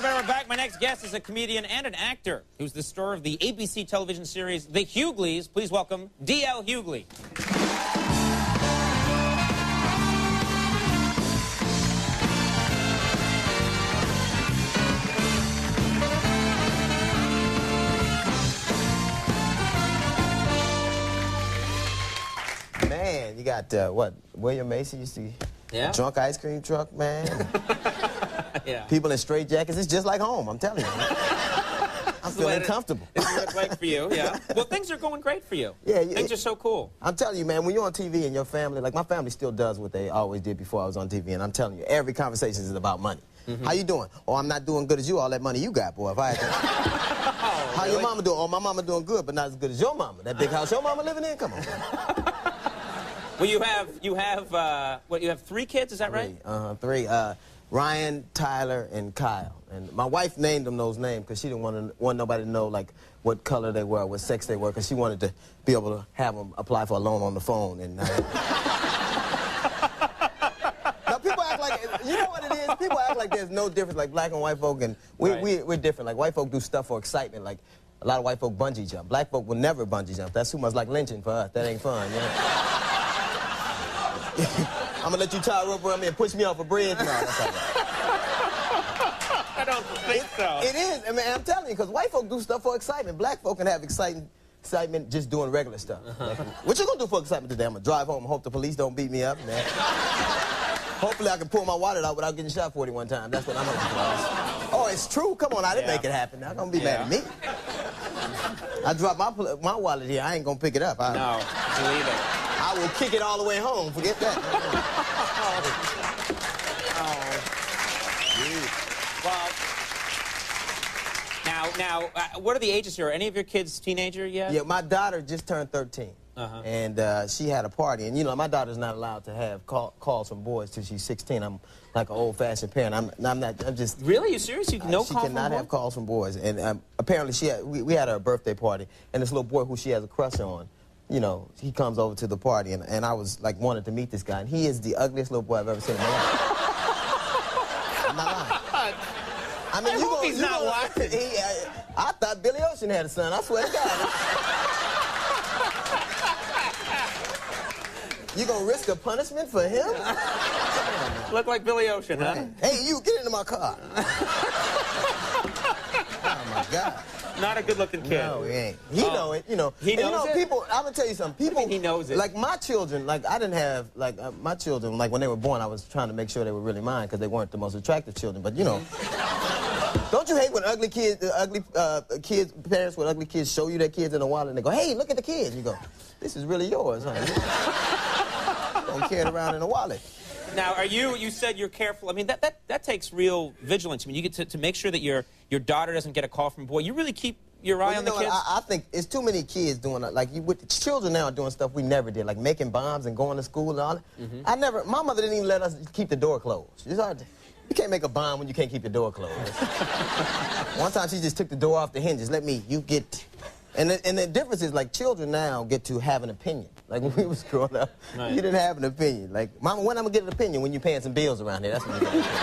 everybody, we're back. My next guest is a comedian and an actor who's the star of the ABC television series The Hughleys. Please welcome D.L. Hughley. Man, you got, what, William Macy used to... Yeah. Drunk ice cream truck, man. Yeah. People in straight jackets. It's just like home, I'm telling you. I'm feeling comfortable. It's what it's like for you, yeah. Well, things are going great for you. Yeah. Things are so cool. I'm telling you, man, when you're on TV and your family, like my family still does what they always did before I was on TV, and I'm telling you, every conversation is about money. How you doing? Oh, I'm not doing good as you. All that money you got, boy. If I had to... Oh, How really? your mama doing? Oh, my mama doing good, but not as good as your mama. That big house your mama living in? Come on. Well, you have 3 kids, is that right? Three. Ryan, Tyler, and Kyle. And my wife named them those names because she didn't want nobody to know, like, what color they were, what sex they were, because she wanted to be able to have them apply for a loan on the phone. And now people act like, you know what it is? People act like there's no difference, like black and white folk, and we're different. Like, white folk do stuff for excitement, like a lot of white folk bungee jump. Black folk will never bungee jump. That's too much like lynching for us. That ain't fun, you know? I'm gonna let you tie a rope around me and push me off a bridge? No, that's all right. I don't think so. It is. I mean, I'm telling you, because white folk do stuff for excitement. Black folk can have excitement just doing regular stuff. Like, what you gonna do for excitement today? I'm gonna drive home and hope the police don't beat me up, man. Hopefully I can pull my wallet out without getting shot 41 times. That's what I'm hoping for. Oh, it's true? Come on, I didn't make it happen. Now, don't be mad at me. I dropped my wallet here. I ain't gonna pick it up. No, believe it. I will kick it all the way home. Forget that. Well, now, what are the ages here? Are any of your kids teenager yet? Yeah, my daughter just turned 13. And she had a party. And, you know, my daughter's not allowed to have calls from boys till she's 16. I'm like an old-fashioned parent. I'm just... Really? You serious? You no she call from cannot boys? have calls from boys. And apparently we had her birthday party, and this little boy who she has a crush on, you know, he comes over to the party, and I was, like, wanted to meet this guy, and he is the ugliest little boy I've ever seen in my life. I'm not lying. I mean, he's not watching. I thought Billy Ocean had a son. I swear to God. You gonna risk a punishment for him? Look like Billy Ocean, huh? Hey, you, get into my car. Oh, my God. Not a good-looking kid. No, he ain't. He know it, you know. He knows it? People, I'm gonna tell you something. People, he knows it. Like, my children, like, I didn't have, like, my children, like, when they were born, I was trying to make sure they were really mine because they weren't the most attractive children. But, you know, don't you hate when parents with ugly kids show you their kids in a while and they go, hey, look at the kids. You go, this is really yours, huh? Don't carry it around in a wallet. Now, you said you're careful. I mean, that takes real vigilance. I mean, you get to make sure that your daughter doesn't get a call from a boy. You really keep your eye on the kids? I think it's too many kids doing it. Like, with the children now are doing stuff we never did, like making bombs and going to school and all that. My mother didn't even let us keep the door closed. It's hard to, you can't make a bomb when you can't keep the door closed. One time she just took the door off the hinges. You get... And the difference is, like, children now get to have an opinion. Like, when we was growing up, you didn't have an opinion. Like, Mama, when I'm gonna get an opinion? When you're paying some bills around here, that's when you get an opinion.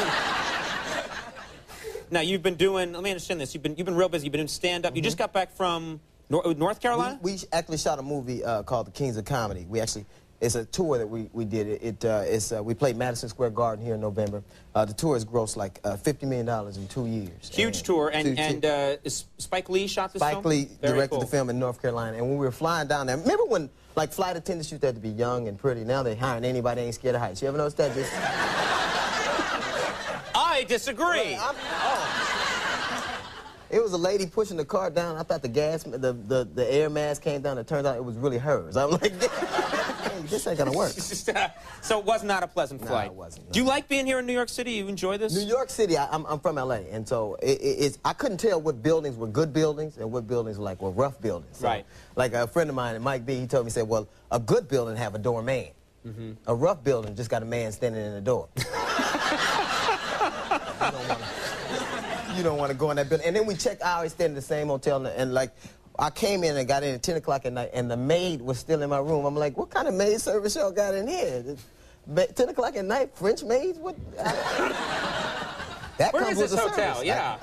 Now, you've been doing, let me understand this, you've been real busy, you've been doing stand-up. You just got back from North Carolina? We actually shot a movie called The Kings of Comedy. It's a tour that we did. We played Madison Square Garden here in November. The tour has grossed like $50 million in 2 years. Huge tour. And Spike Lee shot this film? Spike Lee directed the film in North Carolina. And when we were flying down there, remember when, like, flight attendants used to have to be young and pretty? Now they're hiring anybody ain't scared of heights. You ever notice that? I disagree. Well, it was a lady pushing the car down. I thought the air mask came down. It turns out it was really hers. I'm like, this ain't gonna work. So it was not a pleasant flight. No, it wasn't. No. Do you like being here in New York City? You enjoy this? New York City, I'm from LA, and so I couldn't tell what buildings were good buildings and what buildings were rough buildings. So, right. Like a friend of mine, Mike B, he told me, he said, well, a good building have a doorman. A rough building just got a man standing in the door. You don't want to go in that building. And then we checked, I always stayed in the same hotel, and like, I came in and got in at 10 o'clock at night, and the maid was still in my room. I'm like, what kind of maid service y'all got in here? 10 o'clock at night, French maids? What? That Where comes is this with the hotel? service. Yeah.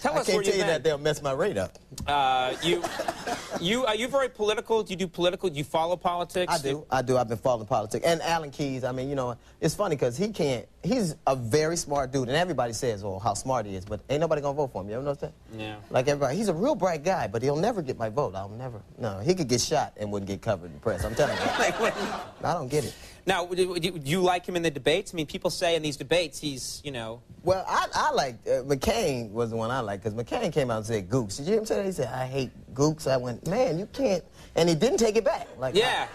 Tell us I where can't tell you been. that they'll mess my rate up. Are you very political? Do you do political? Do you follow politics? I do. I've been following politics. And Alan Keyes, I mean, you know, it's funny because he's a very smart dude. And everybody says, oh, how smart he is. But ain't nobody going to vote for him. You ever notice that? Yeah. Like everybody. He's a real bright guy, but he'll never get my vote. No, he could get shot and wouldn't get covered in the press. I'm telling you. I don't get it. Now, do you like him in the debates? I mean, people say in these debates he's, you know... Well, I like McCain was the one I liked because McCain came out and said gooks. Did you hear him say that? He said, I hate gooks. I went, man, you can't. And he didn't take it back. Like, yeah.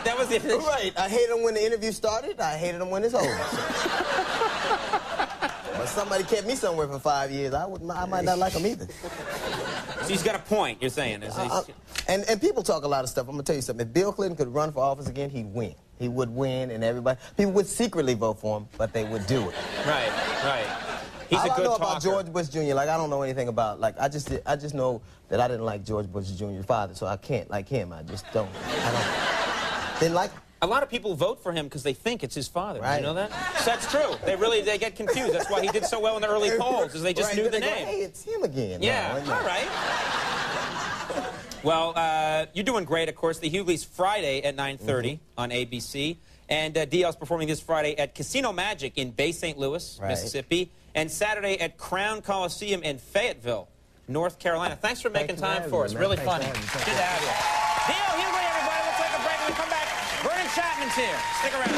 That was it. Right. I hated him when the interview started. I hated him when it's over. But somebody kept me somewhere for 5 years. I might not like him either. So he's got a point, you're saying. And people talk a lot of stuff. I'm going to tell you something. If Bill Clinton could run for office again, he'd win. He would win, and people would secretly vote for him, but they would do it. Right, right. He's a good I know talker. about George Bush Jr. Like, I don't know anything about, like, I just know that I didn't like George Bush Jr.'s father, so I can't like him. I just don't. Didn't like him. A lot of people vote for him because they think it's his father. Right. Did you know that? So that's true. They get confused. That's why he did so well in the early polls, is they just knew the name. Hey, it's him again. Yeah, no. all right. Well, you're doing great, of course. The Hughley's Friday at 9:30 on ABC. And DL's performing this Friday at Casino Magic in Bay St. Louis, Mississippi. And Saturday at Crown Coliseum in Fayetteville, North Carolina. Thanks for making time for us. Really funny. Good to have you. DL Hughley, everybody. We'll take a break. When we come back, Vernon Chapman's here. Stick around.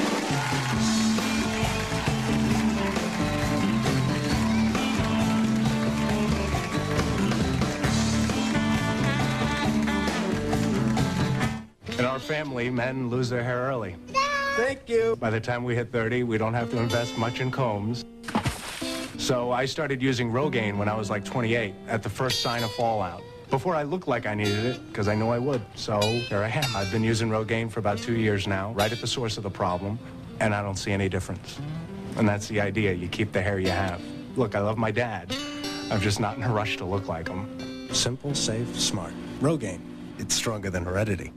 In our family, men lose their hair early. Thank you. By the time we hit 30, we don't have to invest much in combs. So I started using Rogaine when I was like 28, at the first sign of fallout. Before I looked like I needed it, because I knew I would. So here I am. I've been using Rogaine for about 2 years now, right at the source of the problem, and I don't see any difference. And that's the idea. You keep the hair you have. Look, I love my dad. I'm just not in a rush to look like him. Simple, safe, smart. Rogaine. It's stronger than heredity.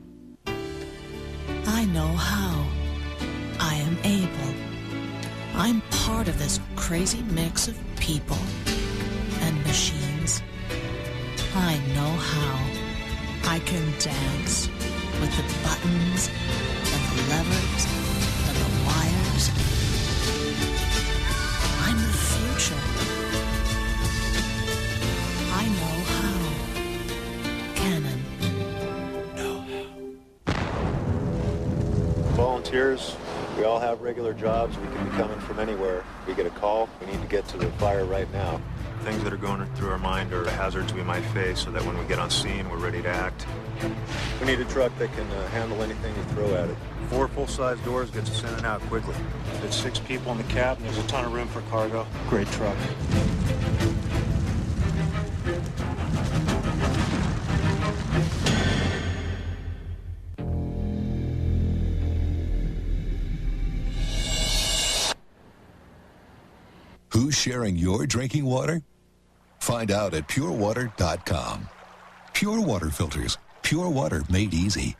I know how. I am able. I'm part of this crazy mix of people and machines. I know how. I can dance with the buttons and the levers and the wires. I'm the future. I know how. Canon. Volunteers, we all have regular jobs. We can be coming from anywhere. We get a call, we need to get to the fire right now. Things that are going through our mind are hazards we might face so that when we get on scene, we're ready to act. We need a truck that can handle anything you throw at it. 4 full-size doors gets us in and out quickly. It's 6 people in the cab and there's a ton of room for cargo. Great truck. Who's sharing your drinking water? Find out at purewater.com. Pure water filters. Pure water made easy.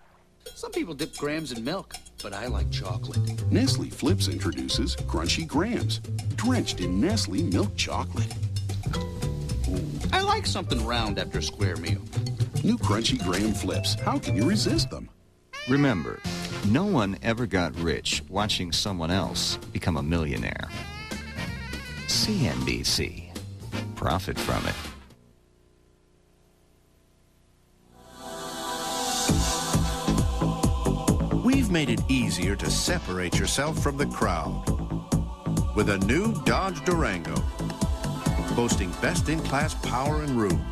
Some people dip grams in milk, but I like chocolate. Nestle Flipz introduces Crunchy Grams, drenched in Nestle milk chocolate. I like something round after a square meal. New Crunchy Graham Flips. How can you resist them? Remember, no one ever got rich watching someone else become a millionaire. CNBC. Profit from it. We've made it easier to separate yourself from the crowd with a new Dodge Durango, boasting best-in-class power and room.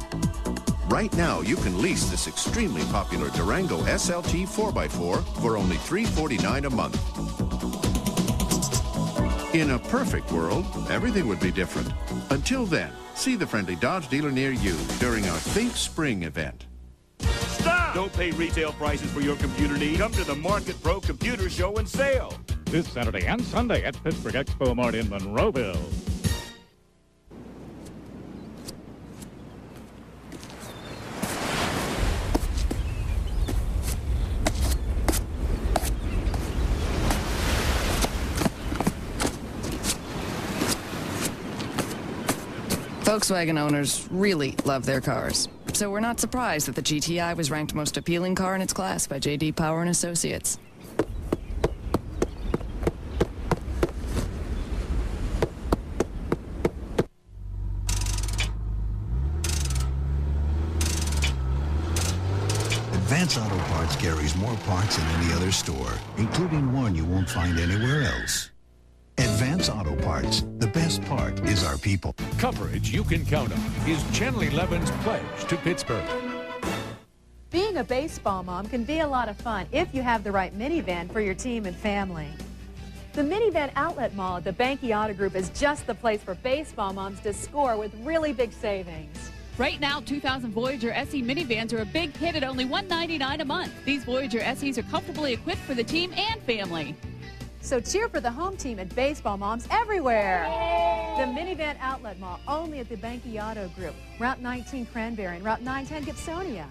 Right now, you can lease this extremely popular Durango SLT 4x4 for only $349 a month. In a perfect world, everything would be different. Until then, see the friendly Dodge dealer near you during our Think Spring event. Stop! Don't pay retail prices for your computer needs. Come to the Market Pro Computer Show and Sale this Saturday and Sunday at Pittsburgh Expo Mart in Monroeville. Volkswagen owners really love their cars, so we're not surprised that the GTI was ranked most appealing car in its class by J.D. Power and Associates. Advance Auto Parts carries more parts than any other store, including one you won't find anywhere else. Advance Auto Parts. The best part is our people. Coverage you can count on is Channel 11's pledge to Pittsburgh. Being a baseball mom can be a lot of fun if you have the right minivan for your team and family. The Minivan Outlet Mall at the Benke Auto Group is just the place for baseball moms to score with really big savings. Right now, 2000 Voyager SE minivans are a big hit at only $199 a month. These Voyager SEs are comfortably equipped for the team and family. So cheer for the home team and baseball moms everywhere. The Minivan Outlet Mall, only at the Benke Auto Group, Route 19 Cranberry and Route 910 Gibsonia.